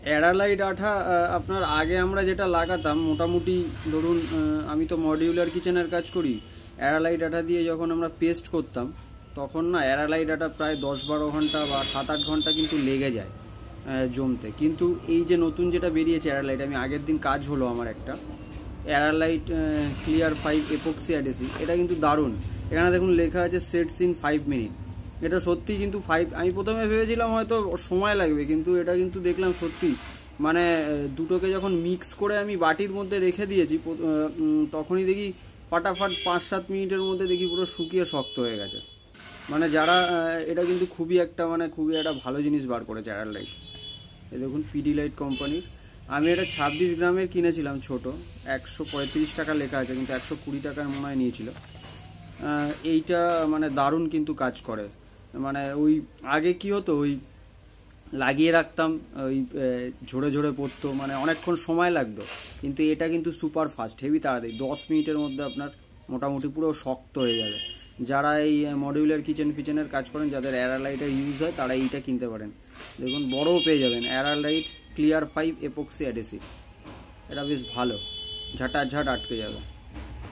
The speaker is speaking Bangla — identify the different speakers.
Speaker 1: অ্যারালাইট আঠা আপনার আগে আমরা যেটা লাগাতাম মোটামুটি ধরুন, আমি তো মডিউলার কিচেনের কাজ করি। অ্যারালাইট আঠা দিয়ে যখন আমরা পেস্ট করতাম তখন না অ্যারালাইট আঠা প্রায় 10-12 ঘন্টা বা 7-8 ঘন্টা কিন্তু লেগে যায় জমতে। কিন্তু এই যে নতুন যেটা বেরিয়েছে অ্যারালাইট, আমি আগের দিন কাজ হলো আমার একটা অ্যারালাইট ক্লিয়ার 5 এপক্সি অ্যাডেসিভ, এটা কিন্তু দারুণ। এখানে দেখুন লেখা আছে সেটস ইন 5 মিনিট। এটা সত্যি কিন্তু আমি প্রথমে ভেবেছিলাম হয়তো সময় লাগবে, কিন্তু এটা কিন্তু দেখলাম সত্যি মানে দুটোকে যখন মিক্স করে আমি বাটির মধ্যে রেখে দিয়েছি তখনই দেখি ফাটাফাট 5-7 মিনিটের মধ্যে দেখি পুরো শুকিয়ে শক্ত হয়ে গেছে। মানে যারা এটা কিন্তু খুবই একটা ভালো জিনিস বার করেছে অ্যারালাইট। এই দেখুন পিডিলাইট কোম্পানির। আমি এটা 26 গ্রামের কিনেছিলাম ছোট, 135 টাকা লেখা আছে, কিন্তু 120 টাকার মনে হয় নিয়েছিল। এইটা মানে দারুণ কিন্তু কাজ করে। মানে ওই আগে কি হতো, ওই লাগিয়ে রাখতাম, ওই ঝরে ঝরে পড়তো, মানে অনেকক্ষণ সময় লাগতো। কিন্তু এটা কিন্তু সুপার ফাস্ট, হেভি তাড়াতাড়ি 10 মিনিটের মধ্যে আপনার মোটামুটি পুরো শক্ত হয়ে যাবে। যারা এই মডিউলার কিচেনের কাজ করেন, যাদের অ্যারালাইটের ইউজ হয়, তারা এইটা কিনতে পারেন। দেখুন বড়ও পেয়ে যাবেন, অ্যারালাইট ক্লিয়ার 5 এপক্সি অ্যাডেসিভ। এটা বেশ ভালো, ঝাঁটাঝাট আটকে যাবে।